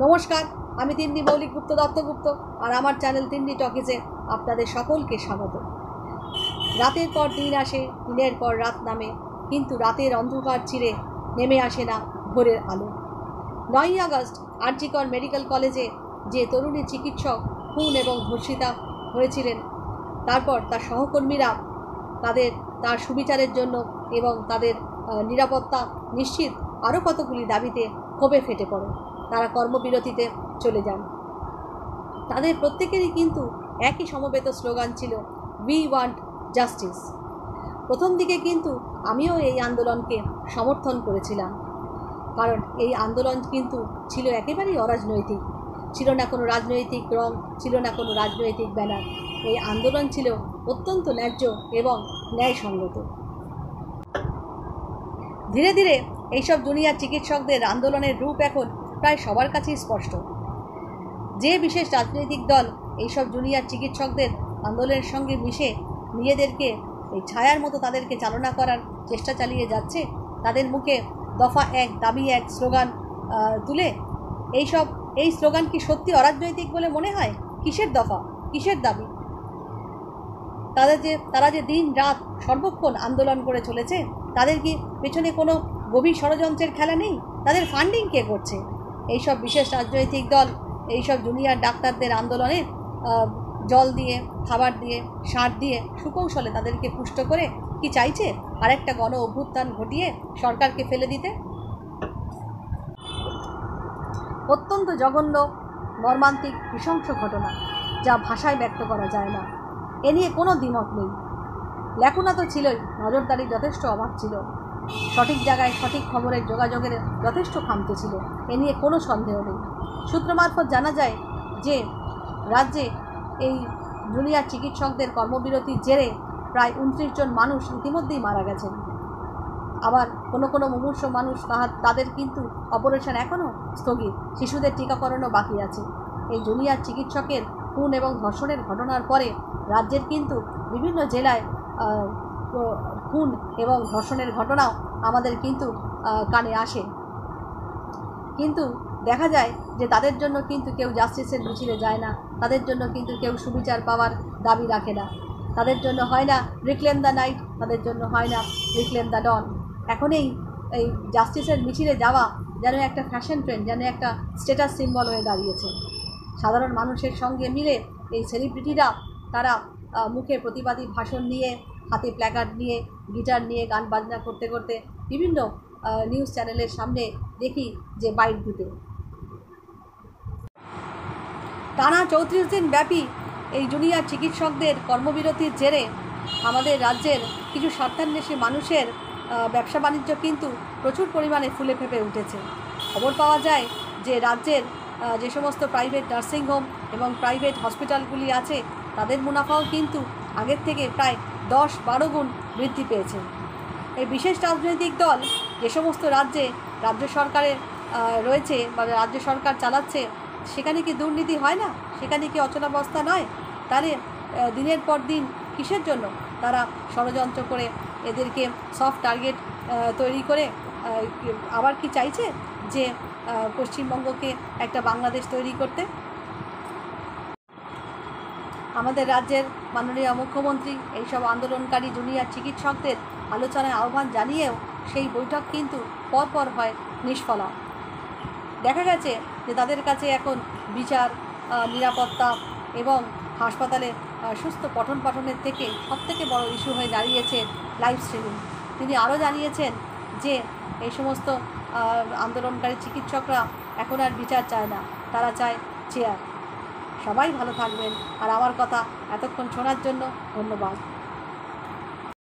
নমস্কার, আমি তিন্নি মৌলিক গুপ্ত দত্তগুপ্ত আর আমার চ্যানেল তিন্নি টকিজে আপনাদের সকলকে স্বাগত। রাতের পর দিন আসে, দিনের পর রাত নামে, কিন্তু রাতের অন্ধকার চিরে নেমে আসে না ভোরের আলো। 9ই আগস্ট আর.জি. কর মেডিকেল কলেজে যে তরুণী চিকিৎসক খুন এবং ধর্ষিতা হয়েছিলেন, তারপর তার সহকর্মীরা তার সুবিচারের জন্য এবং তাদের নিরাপত্তা নিশ্চিত আরও কতগুলি দাবিতে ক্ষোভে ফেটে পড়ে। তারা কর্মবিরতিতে চলে যান। তাদের প্রত্যেকেরই কিন্তু একই সমবেত স্লোগান ছিল, উই ওয়ান্ট জাস্টিস। প্রথম দিকে কিন্তু আমিও এই আন্দোলনকে সমর্থন করেছিলাম, কারণ এই আন্দোলন কিন্তু ছিল একেবারেই অরাজনৈতিক, ছিল না কোনো রাজনৈতিক রং, ছিল না কোনো রাজনৈতিক ব্যানার। এই আন্দোলন ছিল অত্যন্ত ন্যায্য এবং ন্যায়সঙ্গত। ধীরে ধীরে এইসব জুনিয়র চিকিৎসকদের আন্দোলনের রূপ এখন প্রায় সবার কাছেই স্পষ্ট। যে বিশেষ রাজনৈতিক দল এইসব জুনিয়র চিকিৎসকদের আন্দোলনের সঙ্গে মিশে নিজেদেরকে এই ছায়ার মতো তাদেরকে চালনা করার চেষ্টা চালিয়ে যাচ্ছে, তাদের মুখে দফা এক দাবি এক স্লোগান তুলে এই স্লোগান কি অরাজনৈতিক বলে মনে হয়? কিসের দফা, কিসের দাবি? তারা যে দিন রাত সর্বক্ষণ আন্দোলন করে চলেছে, তাদের কি পেছনে কোনো গভীর ষড়যন্ত্রের খেলা নেই? তাদের ফান্ডিং কে করছে? এইসব বিশেষ রাজনৈতিক দল এইসব জুনিয়র ডাক্তারদের আন্দোলনে জল দিয়ে, খাবার দিয়ে, সার দিয়ে সুকৌশলে তাদেরকে পুষ্ট করে কি চাইছে? আরেকটা গণ অভ্যুত্থান ঘটিয়ে সরকারকে ফেলে দিতে। অত্যন্ত জঘন্য, মর্মান্তিক, নৃশংস ঘটনা, যা ভাষায় ব্যক্ত করা যায় না। এ নিয়ে কোনো দ্বিমত নেই। লেখনা তো ছিলই, নজরদারির যথেষ্ট অভাব ছিল, সঠিক জায়গায় সঠিক খবরের যোগাযোগের যথেষ্ট খামতি ছিল, এ নিয়ে কোনো সন্দেহ নেই। সূত্র মারফত জানা যায় যে রাজ্যে এই জুনিয়র চিকিৎসকদের কর্মবিরতির জেরে প্রায় 29 জন মানুষ ইতিমধ্যেই মারা গেছেন। আবার কোনো মুমূর্ষ মানুষ তাদের কিন্তু অপারেশন এখনও স্থগিত, শিশুদের টিকাকরণও বাকি আছে। এই জুনিয়র চিকিৎসকের খুন এবং ধর্ষণের ঘটনার পরে রাজ্যের কিন্তু বিভিন্ন জেলায় খুন এবং ধর্ষণের ঘটনাও আমাদের কিন্তু কানে আসে, কিন্তু দেখা যায় যে তাদের জন্য কিন্তু কেউ জাস্টিসের মিছিলে যায় না, তাদের জন্য কিন্তু কেউ সুবিচার পাওয়ার দাবি রাখে না। তাদের জন্য হয় না রিক্লেম দ্য নাইট, তাদের জন্য হয় না রিক্লেম দ্য ডন। এখন এই জাস্টিসের মিছিলে যাওয়া যেন একটা ফ্যাশন ট্রেন্ড, যেন একটা স্ট্যাটাস সিম্বল হয়ে দাঁড়িয়েছে। সাধারণ মানুষের সঙ্গে মিলে এই সেলিব্রিটিরা তারা মুখে প্রতিবাদী ভাষণ নিয়ে, হাতে প্ল্যাকার্ড নিয়ে, গিটার নিয়ে গান বাজনা করতে করতে বিভিন্ন নিউজ চ্যানেলের সামনে দেখি যে বাইট দিতে। টানা 34 দিন ব্যাপী এই জুনিয়র চিকিৎসকদের কর্মবিরতির জেরে আমাদের রাজ্যের কিছু স্বার্থান্বেষী মানুষের ব্যবসা বাণিজ্য কিন্তু প্রচুর পরিমাণে ফুলে ফেঁপে উঠেছে। খবর পাওয়া যায় যে রাজ্যের যে সমস্ত প্রাইভেট নার্সিংহোম এবং প্রাইভেট হসপিটালগুলি আছে, তাদের মুনাফাও কিন্তু আগের থেকে প্রায় 10-12 গুণ বৃদ্ধি পেয়েছে। এই বিশেষ রাজনৈতিক দল যে সমস্ত রাজ্য সরকারে রয়েছে বা রাজ্য সরকার চালাচ্ছে, সেখানে কি দুর্নীতি হয় না? সেখানে কি অচলাবস্থা নয়? তাহলে দিনের পর দিন কিসের জন্য তারা ষড়যন্ত্র করে এদেরকে সফট টার্গেট তৈরি করে আবার কি চাইছে যে পশ্চিমবঙ্গকে একটা বাংলাদেশ তৈরি করতে? আমাদের রাজ্যের মাননীয় মুখ্যমন্ত্রী এইসব আন্দোলনকারী জুনিয়র চিকিৎসকদের আলোচনায় আহ্বান জানিয়েও সেই বৈঠক কিন্তু পরপর হয় নিষ্ফলা। দেখা গেছে যে তাদের কাছে এখন বিচার, নিরাপত্তা এবং হাসপাতালে সুস্থ পঠন পাঠনের থেকে সবথেকে বড় ইস্যু হয়ে দাঁড়িয়েছে লাইভ স্ট্রিমিং। তিনি আরও জানিয়েছেন যে এই সমস্ত আন্দোলনকারী চিকিৎসকরা এখন আর বিচার চায় না, তারা চায় চেয়ার। সবাই ভালো থাকবেন, আর আমার কথা এতক্ষণ শোনার জন্য ধন্যবাদ।